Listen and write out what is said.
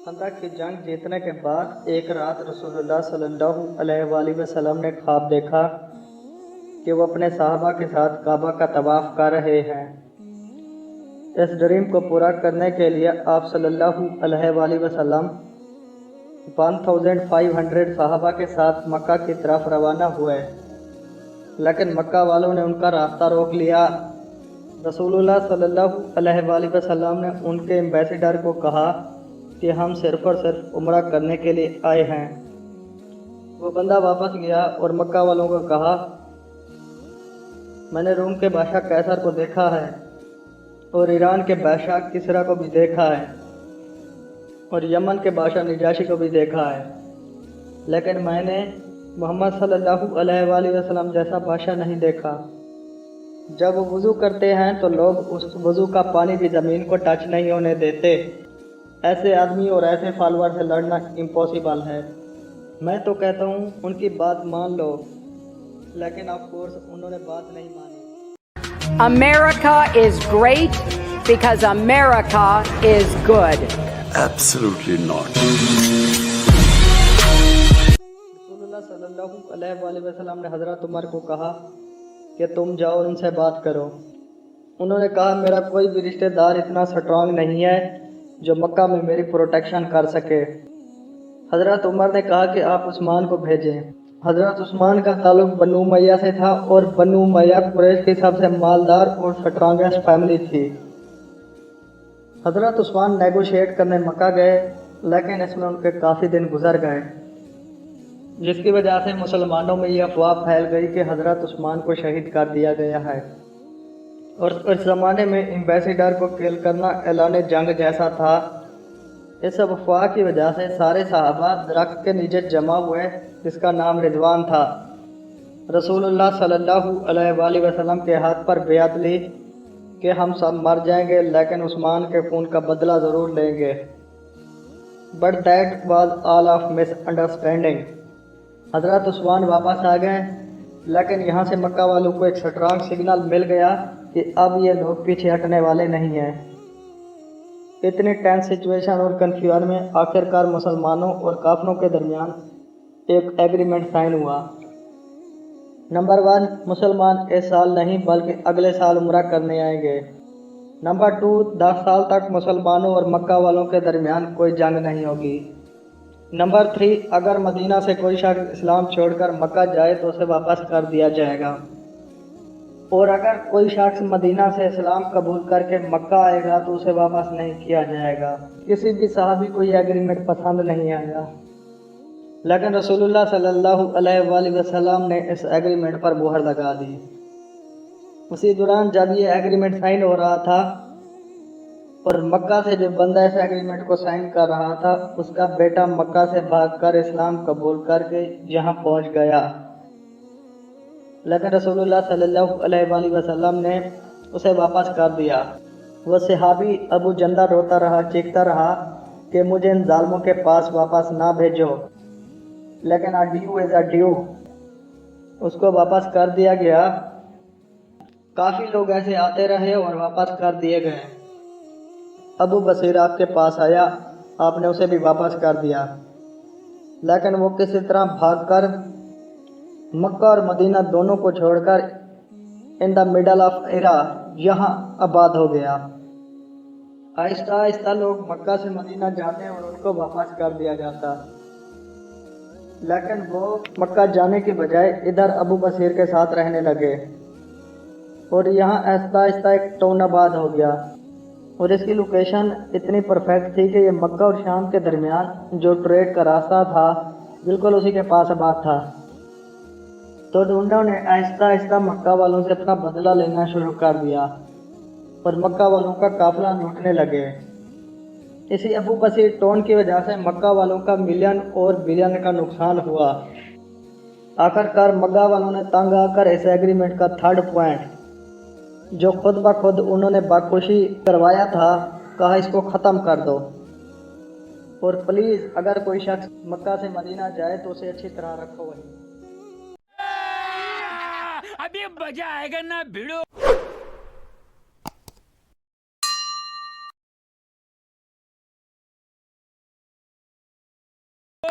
خندق کی جنگ جیتنے کے بعد ایک رات رسول اللہ صلی اللہ علیہ وآلہ وسلم نے خواب دیکھا کہ وہ اپنے صحابہ کے ساتھ کعبہ کا طواف کر رہے ہیں۔ اس ڈریم کو پورا کرنے کے لیے آپ صلی اللہ علیہ وآلہ وسلم 1500 صحابہ کے ساتھ مکہ کی طرف روانہ ہوئے، لیکن مکہ والوں نے ان کا راستہ روک لیا۔ رسول اللہ صلی اللہ علیہ وآلہ وسلم نے ان کے ایمبیسیڈر کو کہا کہ ہم صرف اور صرف عمرہ کرنے کے لیے آئے ہیں۔ وہ بندہ واپس گیا اور مکہ والوں کو کہا، میں نے روم کے بادشاہ قیصر کو دیکھا ہے اور ایران کے بادشاہ کسریٰ کو بھی دیکھا ہے اور یمن کے بادشاہ نجاشی کو بھی دیکھا ہے، لیکن میں نے محمد صلی اللہ علیہ وآلہ وسلم جیسا بادشاہ نہیں دیکھا۔ جب وہ وضو کرتے ہیں تو لوگ اس وضو کا پانی بھی زمین کو ٹچ نہیں ہونے دیتے۔ ایسے آدمی اور ایسے فالوور سے لڑنا امپاسبل ہے۔ میں تو کہتا ہوں ان کی بات مان لو، لیکن آف کورس انہوں نے بات نہیں مانی۔ America is great because America is good. Absolutely not. رسول اللہ صلی اللہ علیہ وآلہ وسلم نے حضرت عمر کو کہا کہ تم جاؤ ان سے بات کرو۔ انہوں نے کہا، میرا کوئی بھی رشتہ دار اتنا سٹرانگ نہیں ہے جو مکہ میں میری پروٹیکشن کر سکے۔ حضرت عمر نے کہا کہ آپ عثمان کو بھیجیں۔ حضرت عثمان کا تعلق بنو امیہ سے تھا اور بنو امیہ قریش کی سب سے مالدار اور سٹرانگسٹ فیملی تھی۔ حضرت عثمان نیگوشیٹ کرنے مکہ گئے، لیکن اس میں ان کے کافی دن گزر گئے، جس کی وجہ سے مسلمانوں میں یہ افواہ پھیل گئی کہ حضرت عثمان کو شہید کر دیا گیا ہے، اور اس زمانے میں ایمبیسیڈر کو کل کرنا اعلان جنگ جیسا تھا۔ اس افواہ کی وجہ سے سارے صحابہ درخت کے نیچے جمع ہوئے جس کا نام رضوان تھا۔ رسول اللہ صلی اللہ علیہ وآلہ وسلم کے ہاتھ پر بیعت لی کہ ہم سب مر جائیں گے لیکن عثمان کے خون کا بدلہ ضرور لیں گے۔ But that was all of miss understanding. حضرت عثمان واپس آ گئے، لیکن یہاں سے مکہ والوں کو ایک سٹرانگ سگنل مل گیا کہ اب یہ لوگ پیچھے ہٹنے والے نہیں ہیں۔ اتنی ٹینس سچویشن اور کنفیوژن میں آخرکار مسلمانوں اور کافروں کے درمیان ایک ایگریمنٹ سائن ہوا۔ نمبر 1، مسلمان اس سال نہیں بلکہ اگلے سال عمرہ کرنے آئیں گے۔ نمبر 2، 10 سال تک مسلمانوں اور مکہ والوں کے درمیان کوئی جنگ نہیں ہوگی۔ نمبر 3، اگر مدینہ سے کوئی شخص اسلام چھوڑ کر مکہ جائے تو اسے واپس کر دیا جائے گا، اور اگر کوئی شخص مدینہ سے اسلام قبول کر کے مکہ آئے گا تو اسے واپس نہیں کیا جائے گا۔ کسی بھی صحابی کو یہ ایگریمنٹ پسند نہیں آیا، لیکن رسول اللہ صلی اللہ علیہ وآلہ وسلم نے اس ایگریمنٹ پر مہر لگا دی۔ اسی دوران جب یہ ایگریمنٹ سائن ہو رہا تھا اور مکہ سے جو بندہ اس ایگریمنٹ کو سائن کر رہا تھا اس کا بیٹا مکہ سے بھاگ کر اسلام قبول کر کے یہاں پہنچ گیا، لیکن رسول اللہ صلی اللہ علیہ وآلہ وسلم نے اسے واپس کر دیا۔ وہ صحابی ابو جندہ روتا رہا، چیختا رہا کہ مجھے ان ظالموں کے پاس واپس نہ بھیجو، لیکن a due is a due۔ اس کو واپس کر دیا گیا۔ کافی لوگ ایسے آتے رہے اور واپس کر دیے گئے۔ ابو بصیر آپ کے پاس آیا، آپ نے اسے بھی واپس کر دیا، لیکن وہ کسی طرح بھاگ کر مکہ اور مدینہ دونوں کو چھوڑ کر ان دا مڈل آف ایرا یہاں آباد ہو گیا۔ آہستہ آہستہ لوگ مکہ سے مدینہ جاتے اور ان کو واپس کر دیا جاتا، لیکن وہ مکہ جانے کی بجائے ادھر ابو بصیر کے ساتھ رہنے لگے، اور یہاں آہستہ آہستہ ایک ٹاؤن آباد ہو گیا، اور اس کی لوکیشن اتنی پرفیکٹ تھی کہ یہ مکہ اور شام کے درمیان جو ٹریڈ کا راستہ تھا بالکل اسی کے پاس آباد تھا۔ تو ڈونڈوں نے آہستہ آہستہ مکہ والوں سے اپنا بدلہ لینا شروع کر دیا اور مکہ والوں کا قافلہ لوٹنے لگے۔ اسی ابو بصیر ٹون کی وجہ سے مکہ والوں کا ملین اور بلین کا نقصان ہوا۔ آخرکار مکہ والوں نے تنگ آ کر اس ایگریمنٹ کا 3rd پوائنٹ جو خود بخود انہوں نے بخوشی کروایا تھا کہا اس کو ختم کر دو، اور پلیز اگر کوئی شخص مکہ سے مدینہ جائے تو اسے اچھی طرح رکھو وہیں۔ ابھی مزہ آئے گا نا بھیڑو۔